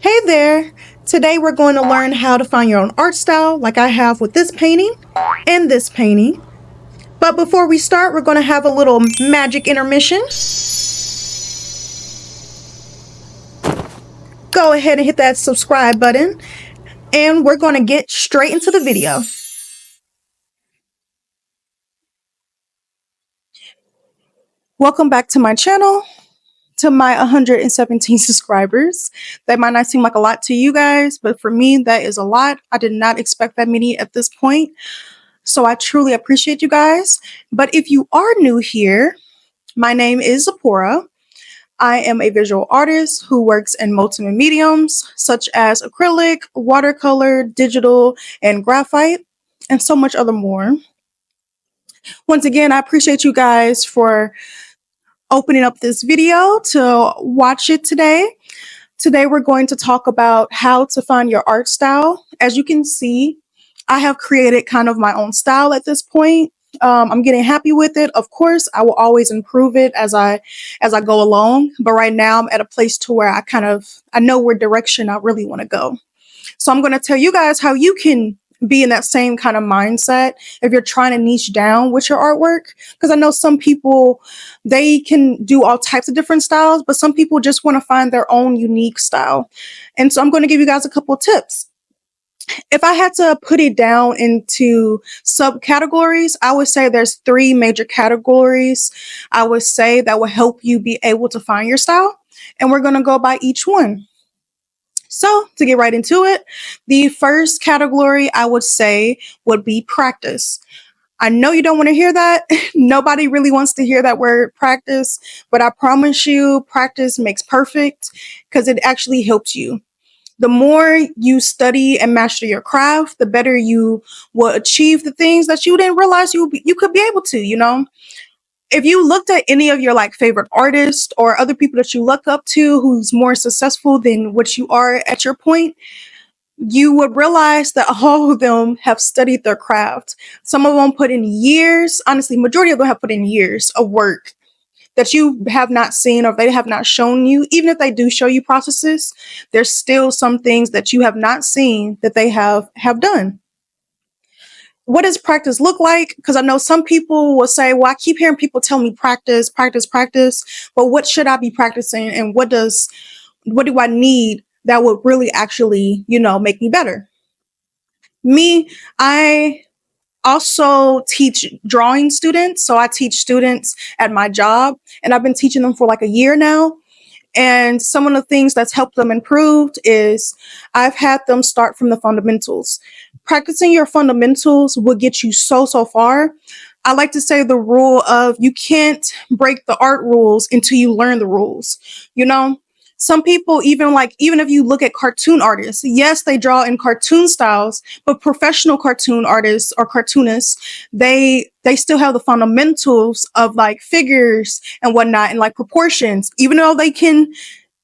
Hey there! Today we're going to learn how to find your own art style like I have with this painting and this painting. But before we start, we're going to have a little magic intermission. Go ahead and hit that subscribe button and we're going to get straight into the video. Welcome back to my channel. To my 117 subscribers. That might not seem like a lot to you guys, but for me, that is a lot. I did not expect that many at this point. So I truly appreciate you guys. But if you are new here, my name is Zipporah. I am a visual artist who works in multiple mediums such as acrylic, watercolor, digital, and graphite, and so much other more. Once again, I appreciate you guys for opening up this video to watch it today. Today we're going to talk about how to find your art style. As you can see, I have created kind of my own style at this point. I'm getting happy with it. Of course, I will always improve it as I go along. But right now I'm at a place to where I know where direction I really want to go. So I'm going to tell you guys how you can be in that same kind of mindset if you're trying to niche down with your artwork. Because I know some people, they can do all types of different styles, but some people just want to find their own unique style. And so I'm going to give you guys a couple of tips. If I had to put it down into subcategories, I would say there's three major categories I would say that will help you be able to find your style. And we're going to go by each one. So to get right into it, the first category I would say would be practice. I know you don't want to hear that. Nobody really wants to hear that word practice, but I promise you practice makes perfect because it actually helps you. The more you study and master your craft, the better you will achieve the things that you didn't realize you could be able to, you know? If you looked at any of your favorite artists or other people that you look up to who's more successful than what you are at your point, you would realize that all of them have studied their craft. Some of them put in years, honestly, majority of them have put in years of work that you have not seen or they have not shown you. Even if they do show you processes, there's still some things that you have not seen that they have done. What does practice look like? Because I know some people will say, well, I keep hearing people tell me practice, practice, practice, but what should I be practicing and what do I need that would really actually, make me better? Me, I also teach drawing students. So I teach students at my job and I've been teaching them for like a year now. And some of the things that's helped them improve is I've had them start from the fundamentals. Practicing your fundamentals will get you so far. I like to say the rule of you can't break the art rules until you learn the rules. You know, some people even if you look at cartoon artists, yes, they draw in cartoon styles, but professional cartoon artists or cartoonists, they still have the fundamentals of like figures and whatnot and like proportions. Even though they can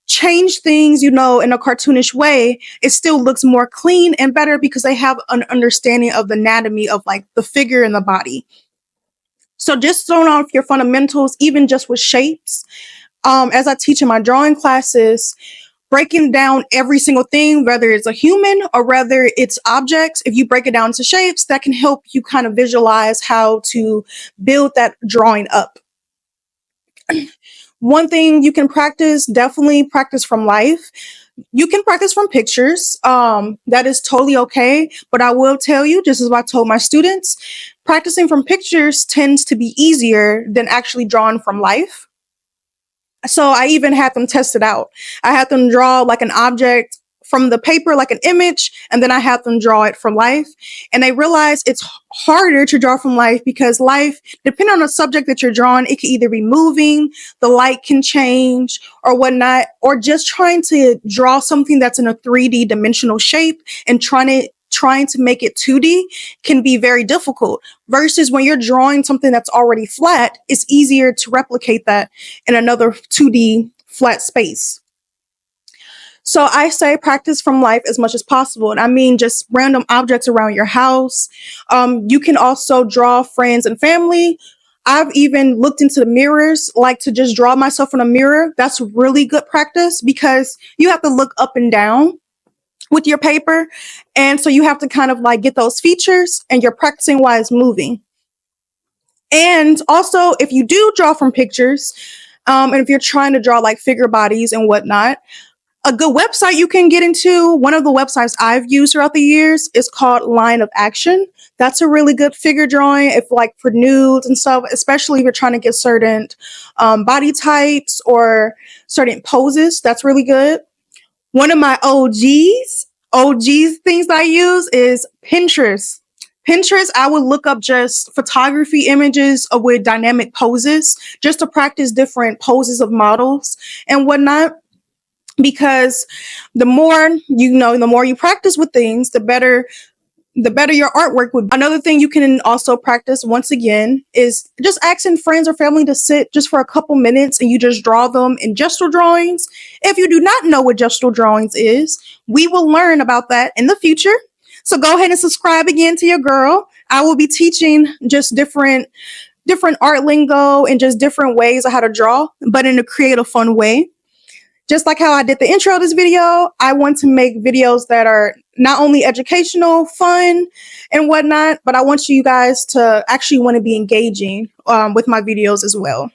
change things, in a cartoonish way, it still looks more clean and better because they have an understanding of the anatomy of like the figure and the body. So just throwing off your fundamentals, even just with shapes. As I teach in my drawing classes, breaking down every single thing, whether it's a human or whether it's objects, if you break it down to shapes, that can help you kind of visualize how to build that drawing up. One thing you can practice, definitely practice from life. You can practice from pictures. That is totally okay. But I will tell you, just as I told my students, practicing from pictures tends to be easier than actually drawing from life. So I even had them test it out. I had them draw like an object from the paper, like an image, and then I had them draw it from life. And they realized it's harder to draw from life because life, depending on the subject that you're drawing, it can either be moving, the light can change or whatnot, or just trying to draw something that's in a 3D dimensional shape and trying to make it 2D can be very difficult versus when you're drawing something that's already flat, it's easier to replicate that in another 2D flat space. So I say practice from life as much as possible. And I mean, just random objects around your house. You can also draw friends and family. I've even looked into the mirrors, like to just draw myself in a mirror. That's really good practice because you have to look up and down with your paper. And so you have to kind of like get those features and you're practicing while it's moving. And also, if you do draw from pictures, and if you're trying to draw like figure bodies and whatnot, a good website you can get into, one of the websites I've used throughout the years is called Line of Action. That's a really good figure drawing if like for nudes and stuff, especially if you're trying to get certain body types or certain poses. That's really good. One of my OGs things that I use is Pinterest. Pinterest, I would look up just photography images with dynamic poses just to practice different poses of models and whatnot. Because the more you know, the more you practice with things, the better your artwork would be. Another thing you can also practice once again is just asking friends or family to sit just for a couple minutes and you just draw them in gestural drawings. If you do not know what gestural drawings is, we will learn about that in the future. So go ahead and subscribe again to your girl. I will be teaching just different art lingo and just different ways of how to draw, but in a creative, fun way. Just like how I did the intro of this video, I want to make videos that are not only educational, fun, and whatnot, but I want you guys to actually want to be engaging with my videos as well.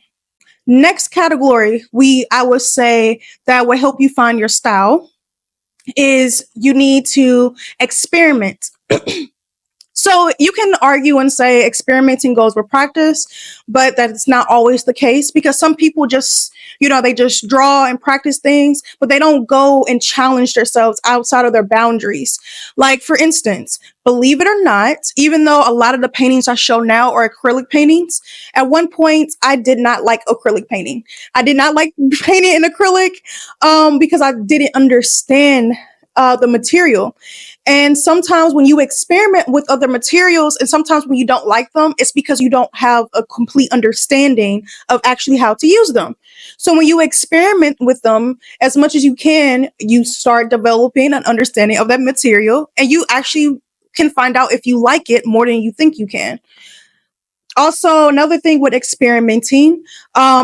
Next category, I would say that will help you find your style is you need to experiment. So you can argue and say experimenting goes with practice, but that's not always the case because some people just, they just draw and practice things, but they don't go and challenge themselves outside of their boundaries. Like, for instance, believe it or not, even though a lot of the paintings I show now are acrylic paintings, at one point I did not like acrylic painting. I did not like painting in acrylic because I didn't understand the material. And sometimes when you experiment with other materials and sometimes when you don't like them, it's because you don't have a complete understanding of actually how to use them. So when you experiment with them as much as you can, you start developing an understanding of that material and you actually can find out if you like it more than you think you can. Also, another thing with experimenting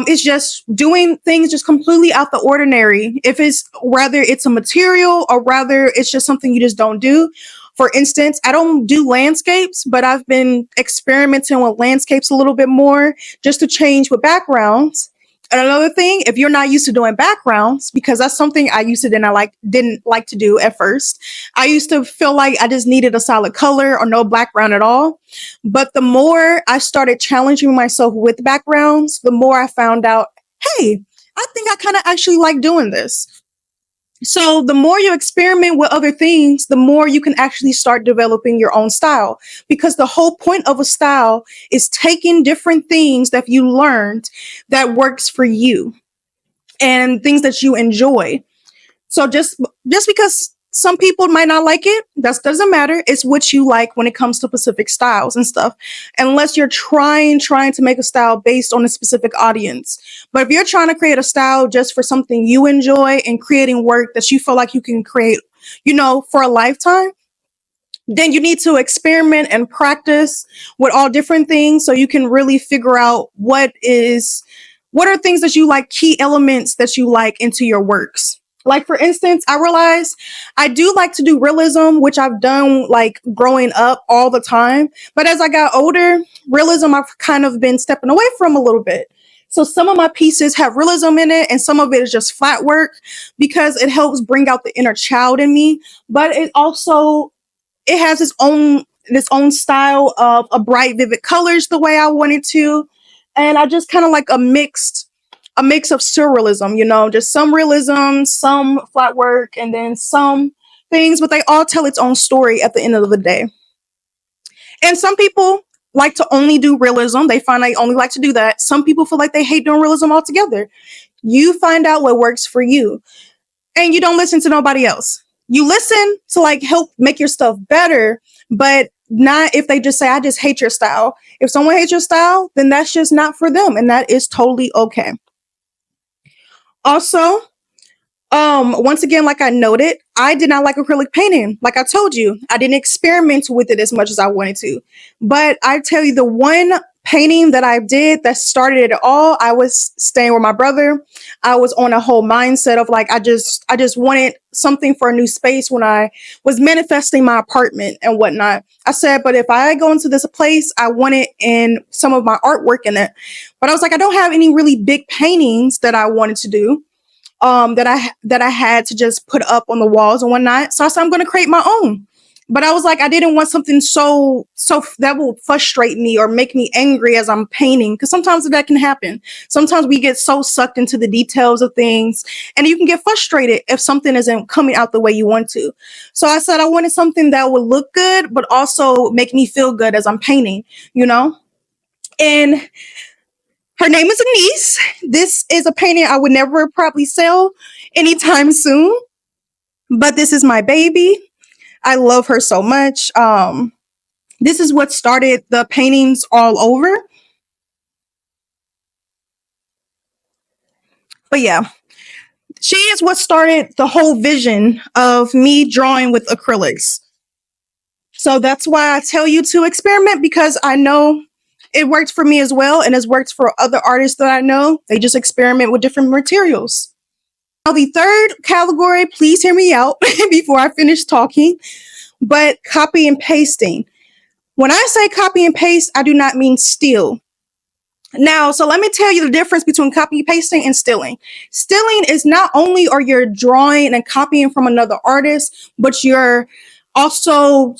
is just doing things just completely out the ordinary. If it's whether it's a material or rather it's just something you just don't do. For instance, I don't do landscapes, but I've been experimenting with landscapes a little bit more just to change with backgrounds. And another thing, if you're not used to doing backgrounds, because that's something I used to didn't like to do at first. I used to feel like I just needed a solid color or no background at all. But the more I started challenging myself with backgrounds, the more I found out, hey, I think I kind of actually like doing this. So the more you experiment with other things, the more you can actually start developing your own style. Because the whole point of a style is taking different things that you learned that works for you and things that you enjoy. So just because some people might not like it, that doesn't matter. It's what you like when it comes to specific styles and stuff. Unless you're trying to make a style based on a specific audience. But if you're trying to create a style just for something you enjoy and creating work that you feel like you can create, for a lifetime, then you need to experiment and practice with all different things so you can really figure out what are things that you like, key elements that you like into your works. Like, for instance, I realized I do like to do realism, which I've done like growing up all the time. But as I got older, realism I've kind of been stepping away from a little bit. So some of my pieces have realism in it and some of it is just flat work because it helps bring out the inner child in me. But it has its own style of a bright, vivid colors the way I wanted to. And I just kind of like a mix of surrealism, just some realism, some flat work, and then some things, but they all tell its own story at the end of the day. And some people like to only do realism. They find they only like to do that. Some people feel like they hate doing realism altogether. You find out what works for you. And you don't listen to nobody else. You listen to like help make your stuff better, but not if they just say, I just hate your style. If someone hates your style, then that's just not for them. And that is totally okay. Also, once again, like I noted, I did not like acrylic painting. Like I told you, I didn't experiment with it as much as I wanted to. But I tell you, the one painting that I did that started it all. I was staying with my brother. I was on a whole mindset of like I just wanted something for a new space when I was manifesting my apartment and whatnot. I said, but if I go into this place, I want it in some of my artwork in it. But I was like, I don't have any really big paintings that I wanted to do. That I had to just put up on the walls and whatnot. So I said I'm going to create my own. But I was like, I didn't want something so that will frustrate me or make me angry as I'm painting, because sometimes that can happen. Sometimes we get so sucked into the details of things, and you can get frustrated if something isn't coming out the way you want to. So I said I wanted something that would look good, but also make me feel good as I'm painting, you know. And her name is Anise. This is a painting I would never probably sell anytime soon, but this is my baby. I love her so much. This is what started the paintings all over. But yeah, she is what started the whole vision of me drawing with acrylics. So that's why I tell you to experiment, because I know it worked for me as well, and it's worked for other artists that I know. They just experiment with different materials. Now, the third category, please hear me out before I finish talking, but copy and pasting. When I say copy and paste, I do not mean steal. Now, so let me tell you the difference between copy pasting and stealing. Stealing is not only are you drawing and copying from another artist, but you're also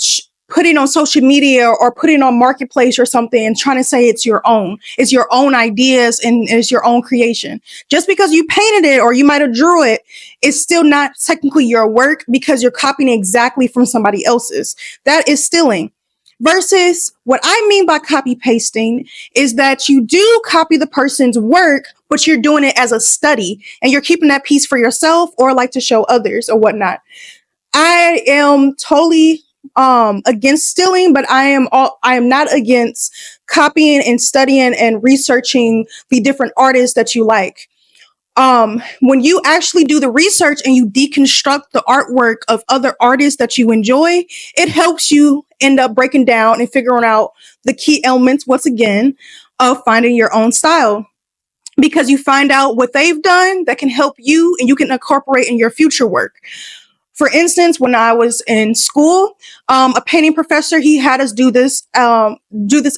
putting on social media or putting on marketplace or something and trying to say it's your own. It's your own ideas and it's your own creation. Just because you painted it or you might have drew it, it's still not technically your work because you're copying exactly from somebody else's. That is stealing. Versus what I mean by copy pasting is that you do copy the person's work, but you're doing it as a study and you're keeping that piece for yourself or like to show others or whatnot. I am totally against stealing, but I am not against copying and studying and researching the different artists that you like. When you actually do the research and you deconstruct the artwork of other artists that you enjoy, it helps you end up breaking down and figuring out the key elements, once again, of finding your own style. Because you find out what they've done that can help you and you can incorporate in your future work. For instance, when I was in school, a painting professor, he had us do this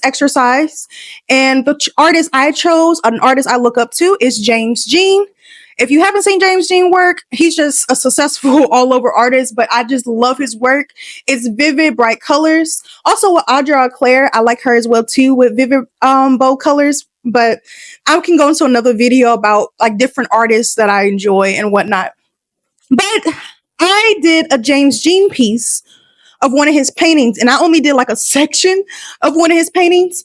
exercise. And the artist I chose, an artist I look up to, is James Jean. If you haven't seen James Jean work, he's just a successful all over artist, but I just love his work. It's vivid, bright colors. Also with Audra Claire, I like her as well too, with vivid, bold colors. But I can go into another video about like different artists that I enjoy and whatnot. But I did a James Jean piece of one of his paintings, and I only did like a section of one of his paintings.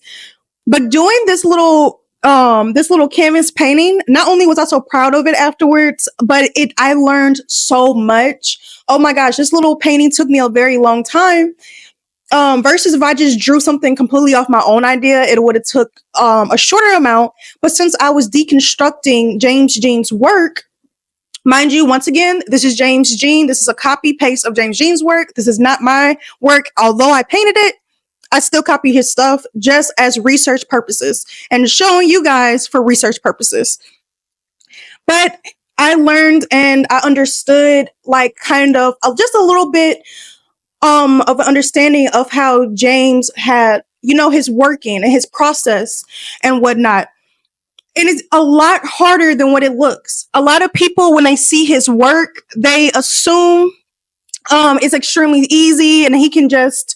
But doing this little canvas painting, not only was I so proud of it afterwards, but I learned so much. Oh my gosh, this little painting took me a very long time. Versus if I just drew something completely off my own idea, it would have took a shorter amount. But since I was deconstructing James Jean's work, mind you, once again, this is James Jean. This is a copy paste of James Jean's work. This is not my work. Although I painted it, I still copy his stuff just as research purposes and showing you guys for research purposes. But I learned and I understood like kind of just a little bit of an understanding of how James had, his working and his process and whatnot. And it's a lot harder than what it looks. A lot of people, when they see his work, they assume it's extremely easy and they can just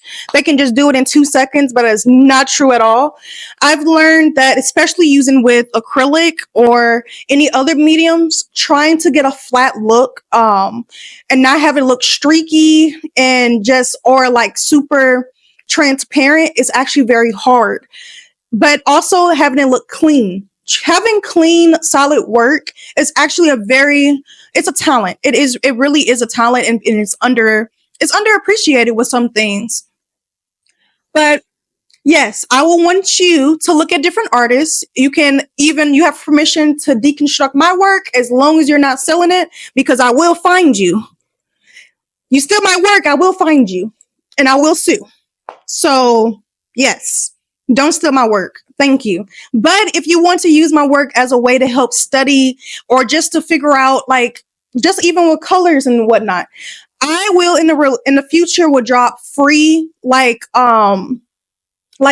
do it in 2 seconds, but it's not true at all. I've learned that, especially using with acrylic or any other mediums, trying to get a flat look and not have it look streaky and just or like super transparent is actually very hard. But also having it look clean. Having clean, solid work is actually it's a talent. It really is a talent, and it's underappreciated with some things. But yes, I will want you to look at different artists. You have permission to deconstruct my work as long as you're not selling it, because I will find you. You steal my work, I will find you and I will sue. So yes, don't steal my work. thank you. But if you want to use my work as a way to help study or just to figure out, like, just even with colors and whatnot, I will in the future will drop free like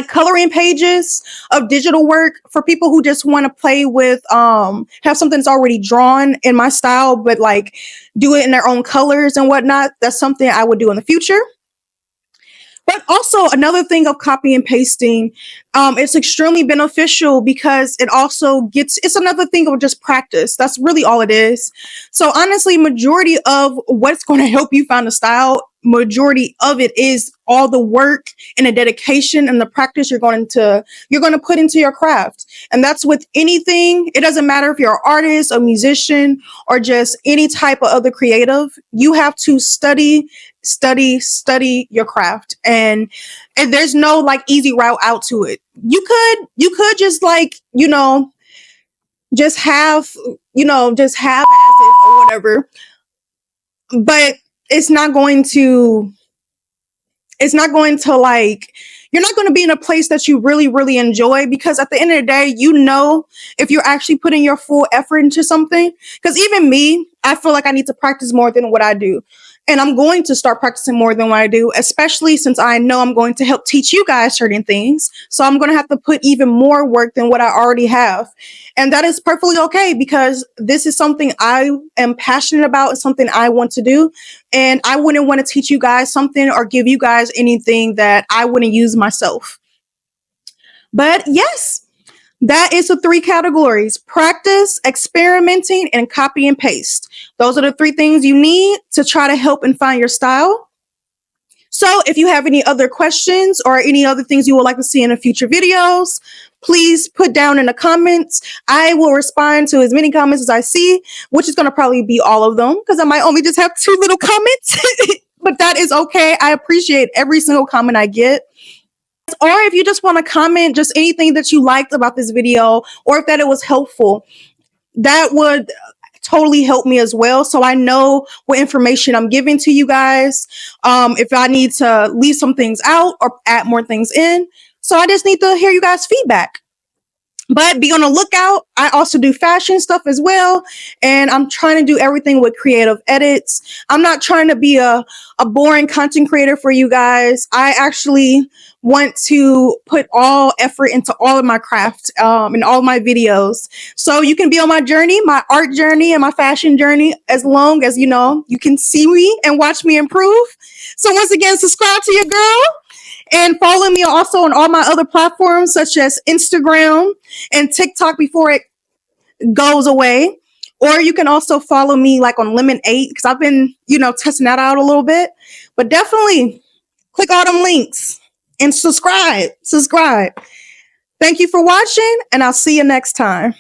coloring pages of digital work for people who just want to play with have something that's already drawn in my style, but like do it in their own colors and whatnot. That's something I would do in the future. But also another thing of copy and pasting, it's extremely beneficial because it also it's another thing of just practice. That's really all it is. So honestly, majority of what's going to help you find a style, majority of it is all the work and the dedication and the practice you're going to put into your craft. And that's with anything. It doesn't matter if you're an artist, a musician, or just any type of other creative. You have to study your craft, and there's no like easy route out to it. You could just like just have acid or whatever, but it's not going to like, you're not going to be in a place that you really really enjoy, because at the end of the day, if you're actually putting your full effort into something. Because even me, I feel like I need to practice more than what I do, and I'm going to start practicing more than what I do, especially since I know I'm going to help teach you guys certain things. So I'm going to have to put even more work than what I already have, and that is perfectly okay, because this is something I am passionate about and something I want to do. And I wouldn't want to teach you guys something or give you guys anything that I wouldn't use myself. But yes, that is the three categories: practice, experimenting, and copy and paste. Those are the three things you need to try to help and find your style. So if you have any other questions or any other things you would like to see in the future videos, please put down in the comments. I will respond to as many comments as I see, which is going to probably be all of them, because I might only just have 2 little comments. But that is okay. I appreciate every single comment I get. Or if you just want to comment just anything that you liked about this video, or if that it was helpful, that would totally help me as well, so I know what information I'm giving to you guys, if I need to leave some things out or add more things in. So I just need to hear you guys' feedback. But be on the lookout. I also do fashion stuff as well. And I'm trying to do everything with creative edits. I'm not trying to be a boring content creator for you guys. I actually want to put all effort into all of my craft, and all my videos. So you can be on my journey, my art journey and my fashion journey, as long as you can see me and watch me improve. So once again, subscribe to your girl. And follow me also on all my other platforms, such as Instagram and TikTok, before it goes away. Or you can also follow me like on Lemon 8, because I've been, testing that out a little bit. But definitely click all them links and subscribe. Thank you for watching, and I'll see you next time.